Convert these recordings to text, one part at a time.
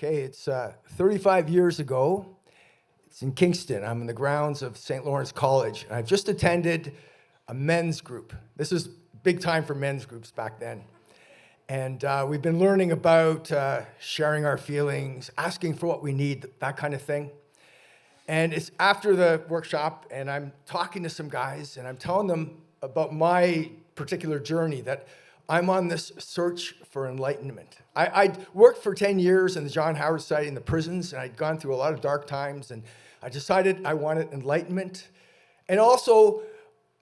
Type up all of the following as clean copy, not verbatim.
Okay, it's 35 years ago. It's in Kingston. I'm in the grounds of St. Lawrence College, and I've just attended a men's group. This is big time for men's groups back then. And we've been learning about sharing our feelings, asking for what we need, that kind of thing. And it's after the workshop, and I'm talking to some guys, and I'm telling them about my particular journey, that I'm on this search for enlightenment. I'd worked for 10 years in the John Howard Society in the prisons, and I'd gone through a lot of dark times, and I decided I wanted enlightenment. And also,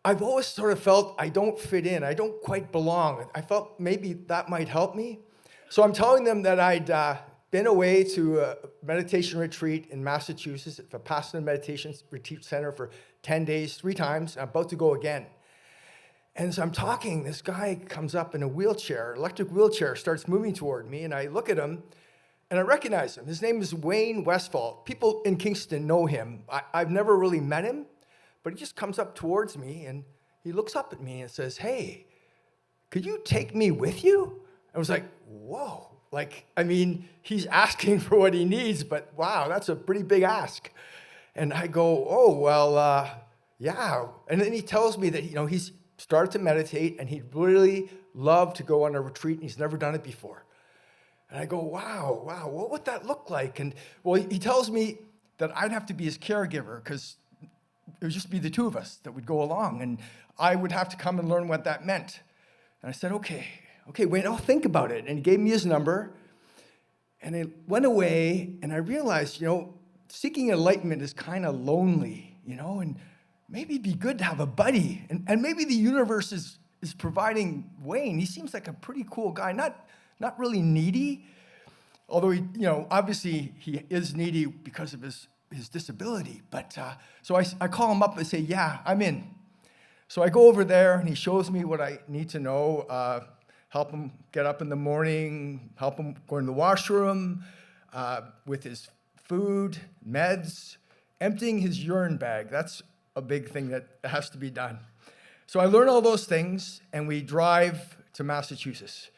I've always sort of felt I don't fit in, I don't quite belong. I felt maybe that might help me. So I'm telling them that I'd been away to a meditation retreat in Massachusetts at the Vipassana Meditation Retreat Center for 10 days, 3 times. I'm about to go again. And as I'm talking, this guy comes up in a wheelchair, electric wheelchair, starts moving toward me, and I look at him, and I recognize him. His name is Wayne Westfall. People in Kingston know him. I've never really met him, but he just comes up towards me, and he looks up at me and says, "Hey, could you take me with you?" I was like, whoa. He's asking for what he needs, but wow, that's a pretty big ask. And I go, oh, well, yeah. And then he tells me that, he's started to meditate and he'd really love to go on a retreat and he's never done it before. And I go, wow, what would that look like? And well, he tells me that I'd have to be his caregiver because it would just be the two of us that would go along and I would have to come and learn what that meant. And I said, okay, Wayne, I'll think about it. And he gave me his number and it went away and I realized, seeking enlightenment is kind of lonely, and maybe it'd be good to have a buddy. And maybe the universe is providing Wayne. He seems like a pretty cool guy, not really needy, although he, obviously he is needy because of his disability. But so I call him up and say, yeah, I'm in. So I go over there and he shows me what I need to know, help him get up in the morning, help him go in the washroom with his food, meds, emptying his urine bag. That's a big thing that has to be done. So I learn all those things and we drive to Massachusetts.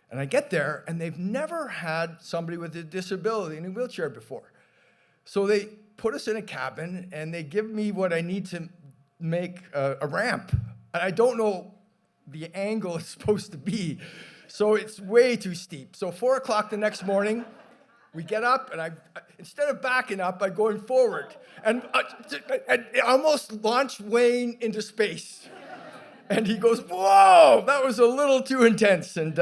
And I get there and they've never had somebody with a disability in a wheelchair before. So they put us in a cabin and they give me what I need to make a ramp. And I don't know the angle it's supposed to be. So it's way too steep. So 4 o'clock the next morning, we get up, and instead of backing up, I'm going forward. And I almost launched Wayne into space. And he goes, whoa, that was a little too intense. And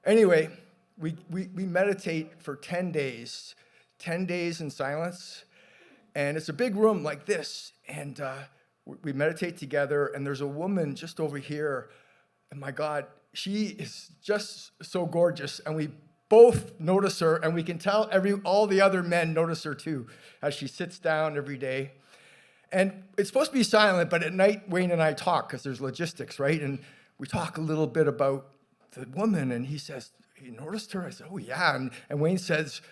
anyway, we meditate for 10 days in silence. And it's a big room like this. And we meditate together, and there's a woman just over here. And my God, she is just so gorgeous. And we both notice her, and we can tell all the other men notice her too, as she sits down every day. And it's supposed to be silent, but at night, Wayne and I talk, because there's logistics, right? And we talk a little bit about the woman, and he says, you noticed her? I said, oh, yeah. And Wayne says,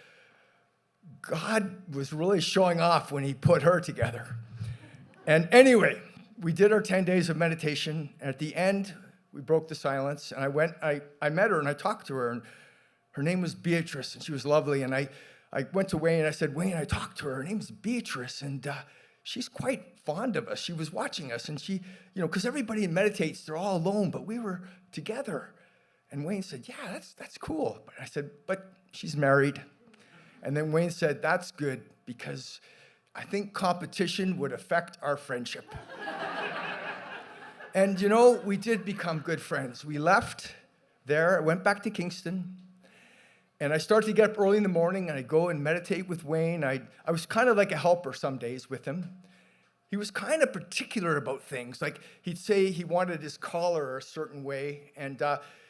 God was really showing off when he put her together. And anyway, we did our 10 days of meditation. And at the end, we broke the silence, and I met her, and I talked to her, and her name was Beatrice, and she was lovely. And I went to Wayne, and I said, Wayne, I talked to her. Her name's Beatrice, and she's quite fond of us. She was watching us, and she, because everybody meditates, they're all alone, but we were together. And Wayne said, yeah, that's cool. But I said, but she's married. And then Wayne said, that's good, because I think competition would affect our friendship. And, we did become good friends. We left there, I went back to Kingston, and I started to get up early in the morning, and I'd go and meditate with Wayne. I was kind of like a helper some days with him. He was kind of particular about things. Like, he'd say he wanted his collar a certain way, and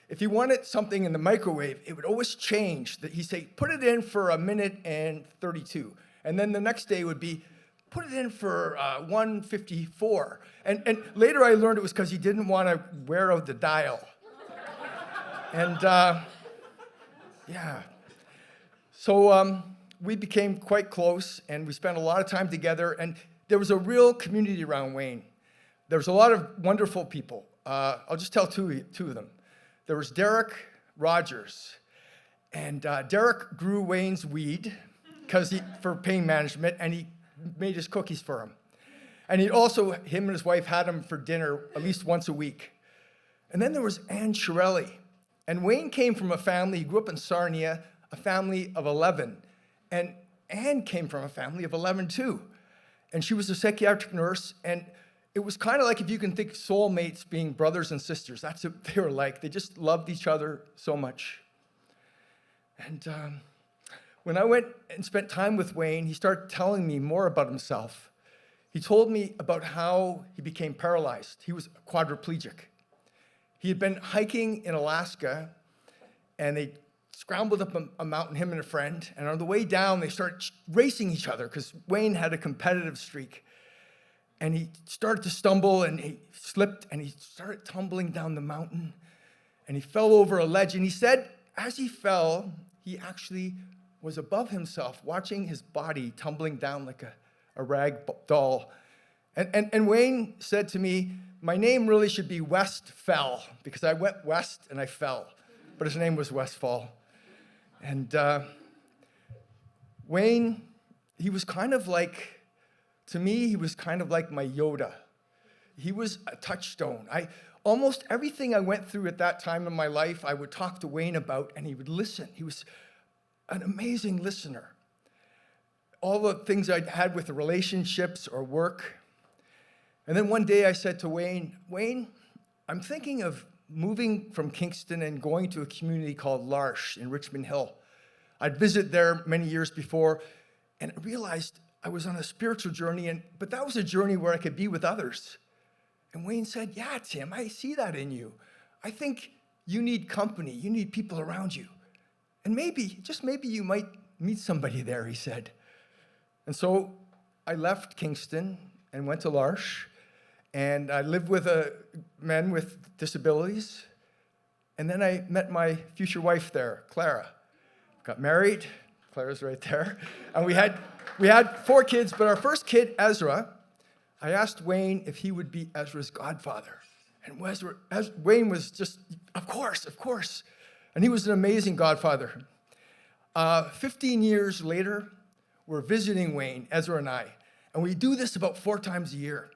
if he wanted something in the microwave, it would always change. He'd say, put it in for 1:32. And then the next day would be, put it in for 1:54. And later I learned it was because he didn't want to wear out the dial. And yeah. So we became quite close, and we spent a lot of time together, and there was a real community around Wayne. There was a lot of wonderful people. I'll just tell two of them. There was Derek Rogers, And Derek grew Wayne's weed for pain management, and he made his cookies for him. And him and his wife had him for dinner at least once a week. And then there was Anne Shirelli. And Wayne came from a family, he grew up in Sarnia, a family of 11. And Anne came from a family of 11 too. And she was a psychiatric nurse, and it was kind of like if you can think soulmates being brothers and sisters. That's what they were like. They just loved each other so much. And when I went and spent time with Wayne, he started telling me more about himself. He told me about how he became paralyzed. He was quadriplegic. He had been hiking in Alaska, and they scrambled up a mountain, him and a friend, and on the way down, they started racing each other because Wayne had a competitive streak. And he started to stumble, and he slipped, and he started tumbling down the mountain, and he fell over a ledge. And he said, as he fell, he actually was above himself, watching his body tumbling down like a rag doll. And Wayne said to me, my name really should be Westfall, because I went west and I fell. But his name was Westfall. And Wayne, he was kind of like, to me, he was kind of like my Yoda. He was a touchstone. Almost everything I went through at that time in my life, I would talk to Wayne about, and he would listen. He was an amazing listener. All the things I'd had with the relationships or work. And then one day I said to Wayne, I'm thinking of moving from Kingston and going to a community called L'Arche in Richmond Hill. I'd visited there many years before, and I realized I was on a spiritual journey, but that was a journey where I could be with others. And Wayne said, yeah, Tim, I see that in you. I think you need company. You need people around you. And maybe, just maybe, you might meet somebody there, he said. And so I left Kingston and went to L'Arche, and I lived with men with disabilities. And then I met my future wife there, Clara. Got married. Clara's right there. And we had 4 kids, but our first kid, Ezra, I asked Wayne if he would be Ezra's godfather. And Wayne was just, of course. And he was an amazing godfather. 15 years later, we're visiting Wayne, Ezra and I, and we do this about 4 times a year.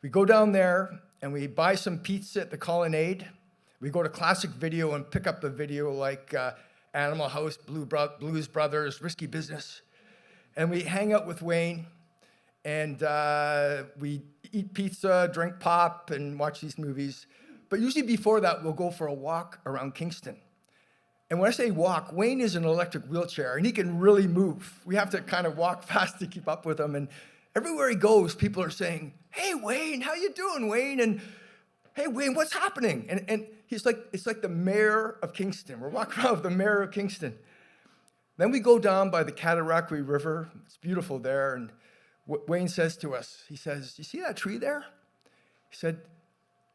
We go down there and we buy some pizza at the Colonnade. We go to Classic Video and pick up the video like Animal House, Blues Brothers, Risky Business. And we hang out with Wayne, and we eat pizza, drink pop, and watch these movies. But usually before that, we'll go for a walk around Kingston. And when I say walk, Wayne is in an electric wheelchair, and he can really move. We have to kind of walk fast to keep up with him. And everywhere he goes, people are saying, hey, Wayne, how you doing, Wayne? And hey, Wayne, what's happening? And it's like the mayor of Kingston. We're walking around with the mayor of Kingston. Then we go down by the Cataraqui River. It's beautiful there. And Wayne says to us, he says, you see that tree there? He said,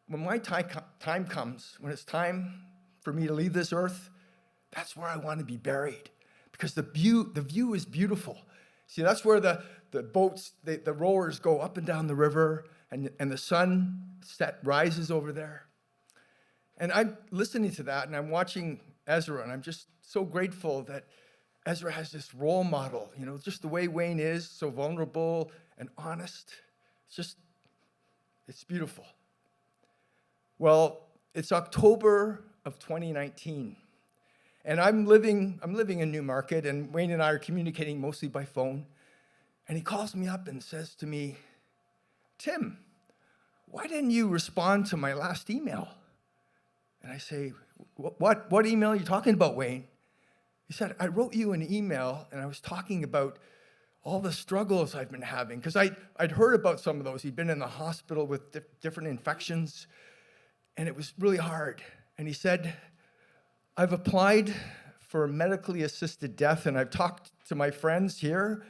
when my time comes, when it's time for me to leave this earth, that's where I want to be buried, because the view is beautiful. See, that's where the boats, the rowers go up and down the river, and the sun rises over there. And I'm listening to that, and I'm watching Ezra, and I'm just so grateful that Ezra has this role model, just the way Wayne is, so vulnerable and honest. It's beautiful. Well, it's October of 2019. And I'm living in Newmarket, and Wayne and I are communicating mostly by phone. And he calls me up and says to me, Tim, why didn't you respond to my last email? And I say, what email are you talking about, Wayne? He said, I wrote you an email, and I was talking about all the struggles I've been having, because I'd heard about some of those. He'd been in the hospital with different infections, and it was really hard. And he said, I've applied for medically assisted death, and I've talked to my friends here,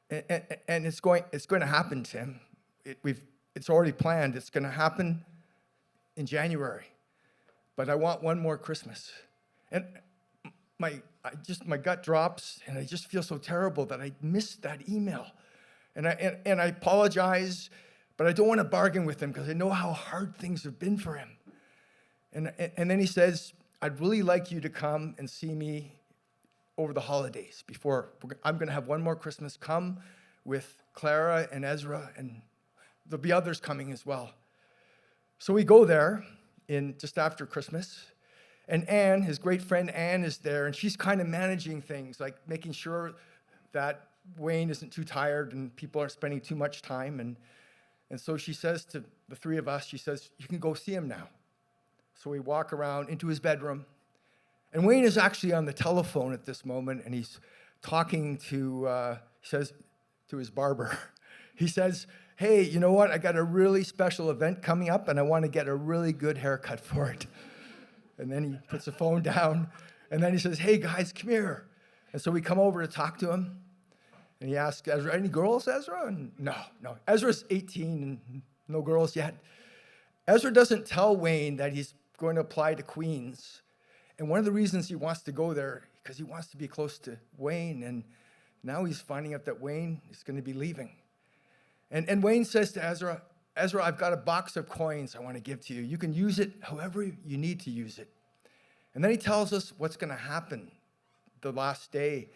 and it's going to happen, Tim. It's already planned. It's going to happen in January, but I want one more Christmas. And my gut drops, and I just feel so terrible that I missed that email, and I apologize, but I don't want to bargain with him because I know how hard things have been for him. And then he says, I'd really like you to come and see me over the holidays before I'm going to have one more Christmas. Come with Clara and Ezra, and there'll be others coming as well. So we go there in just after Christmas, and Anne, his great friend Anne, is there, and she's kind of managing things, like making sure that Wayne isn't too tired and people aren't spending too much time. And so she says to the three of us, she says, you can go see him now. So we walk around into his bedroom, and Wayne is actually on the telephone at this moment, and he's talking to, he says, to his barber. He says, hey, you know what? I got a really special event coming up, and I want to get a really good haircut for it. And then he puts the phone down, and then he says, hey, guys, come here. And so we come over to talk to him, and he asks, Ezra, any girls, Ezra? And no. Ezra's 18 and no girls yet. Ezra doesn't tell Wayne that he's going to apply to Queen's. And one of the reasons he wants to go there, because he wants to be close to Wayne, and now he's finding out that Wayne is going to be leaving. And Wayne says to Ezra, I've got a box of coins I want to give to you. You can use it however you need to use it. And then he tells us what's going to happen the last day.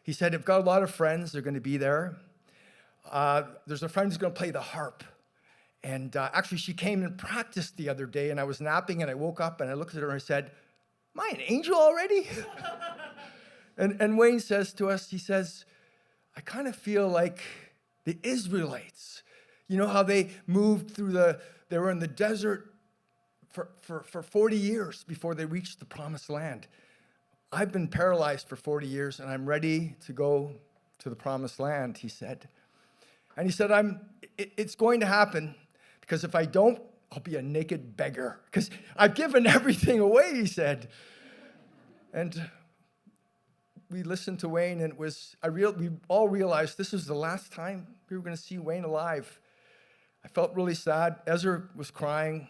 He said, I've got a lot of friends. They're going to be there. There's a friend who's going to play the harp. And actually, she came and practiced the other day, and I was napping, and I woke up, and I looked at her and I said, am I an angel already? and Wayne says to us, he says, I kind of feel like the Israelites. You know how they moved through they were in the desert for 40 years before they reached the promised land. I've been paralyzed for 40 years, and I'm ready to go to the promised land, he said. And he said, it's going to happen, because if I don't, I'll be a naked beggar, because I've given everything away, he said. And we listened to Wayne, and we all realized this was the last time we were going to see Wayne alive. I felt really sad. Ezra was crying.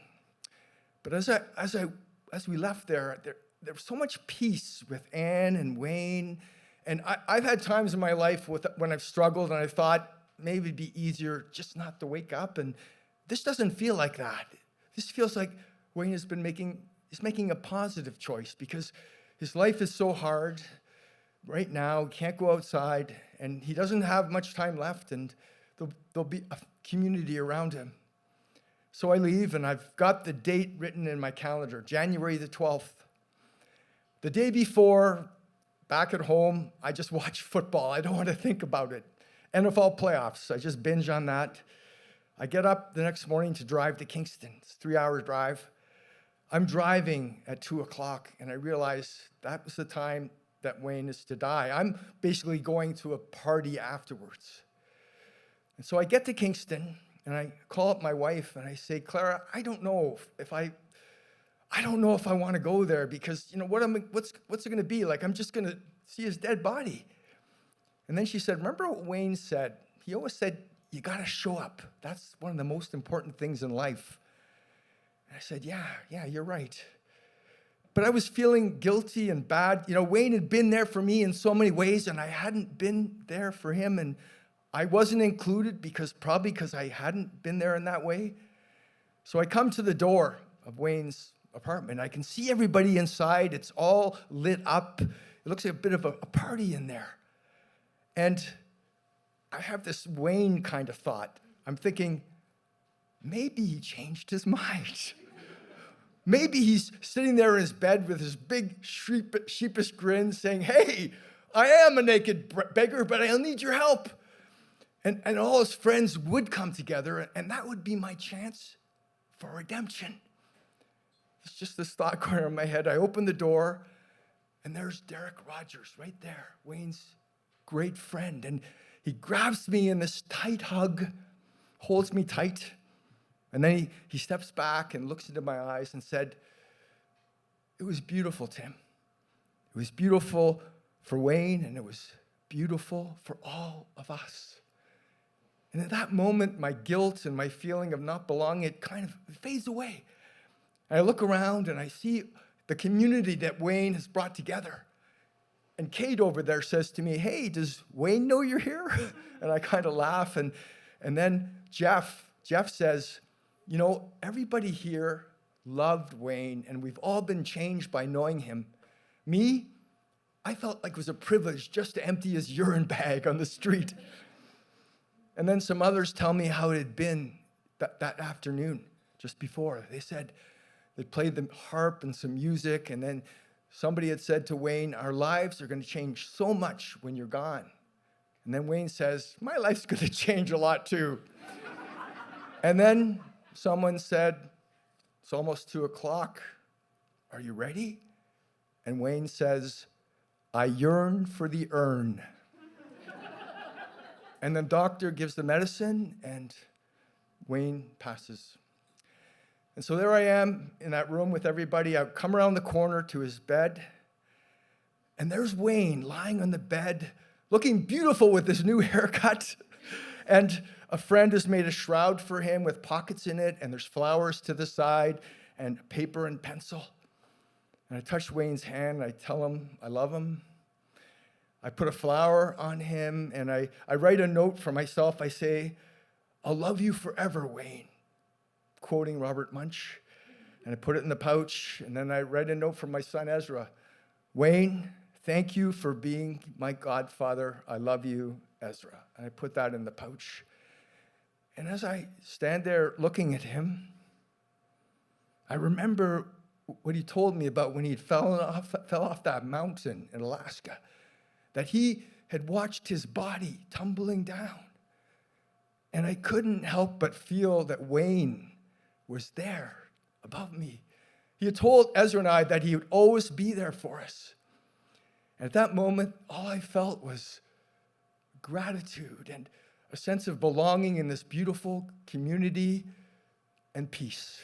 But as we left there was so much peace with Anne and Wayne. And I've had times in my life when I've struggled, and I thought maybe it'd be easier just not to wake up. And this doesn't feel like that. This feels like Wayne is making a positive choice, because his life is so hard right now. He can't go outside, and he doesn't have much time left, and there'll be a community around him. So I leave, and I've got the date written in my calendar, January the 12th. The day before, back at home, I just watch football. I don't want to think about it. NFL playoffs, I just binge on that. I get up the next morning to drive to Kingston. It's a 3-hour drive. I'm driving at 2 o'clock, and I realize that was the time that Wayne is to die. I'm basically going to a party afterwards. And so I get to Kingston, and I call up my wife, and I say, Clara, I don't know if I want to go there, because what's it going to be like? I'm just going to see his dead body. And then she said, remember what Wayne said? He always said, you got to show up. That's one of the most important things in life. And I said, yeah, you're right. But I was feeling guilty and bad. Wayne had been there for me in so many ways, and I hadn't been there for him. And I wasn't included probably because I hadn't been there in that way. So I come to the door of Wayne's apartment. I can see everybody inside. It's all lit up. It looks like a bit of a party in there. And I have this Wayne kind of thought. I'm thinking, maybe he changed his mind. Maybe he's sitting there in his bed with his big sheepish grin saying, hey, I am a naked beggar, but I'll need your help. And all his friends would come together, and that would be my chance for redemption. It's just this thought going in my head. I open the door, and there's Derek Rogers right there, Wayne's great friend. And he grabs me in this tight hug, holds me tight, and then he steps back and looks into my eyes and said, it was beautiful, Tim. It was beautiful for Wayne, and it was beautiful for all of us. And at that moment, my guilt and my feeling of not belonging, it kind of fades away. And I look around, and I see the community that Wayne has brought together. And Kate over there says to me, hey, does Wayne know you're here? And I kind of laugh. And then Jeff says, everybody here loved Wayne, and we've all been changed by knowing him. Me, I felt like it was a privilege just to empty his urine bag on the street. And then some others tell me how it had been that afternoon, just before. They said they played the harp and some music, and then somebody had said to Wayne, our lives are going to change so much when you're gone. And then Wayne says, my life's going to change a lot too. And then someone said, it's almost 2:00. Are you ready? And Wayne says, I yearn for the urn. And the doctor gives the medicine, and Wayne passes. And so there I am in that room with everybody. I come around the corner to his bed, and there's Wayne lying on the bed, looking beautiful with his new haircut. And a friend has made a shroud for him with pockets in it, and there's flowers to the side, and paper and pencil. And I touch Wayne's hand, and I tell him I love him. I put a flower on him, and I write a note for myself. I say, I'll love you forever, Wayne, quoting Robert Munch. And I put it in the pouch, and then I write a note for my son, Ezra. Wayne, thank you for being my godfather. I love you, Ezra. And I put that in the pouch. And as I stand there looking at him, I remember what he told me about when he fell off that mountain in Alaska, that he had watched his body tumbling down. And I couldn't help but feel that Wayne was there above me. He had told Ezra and I that he would always be there for us. And at that moment, all I felt was gratitude and a sense of belonging in this beautiful community and peace.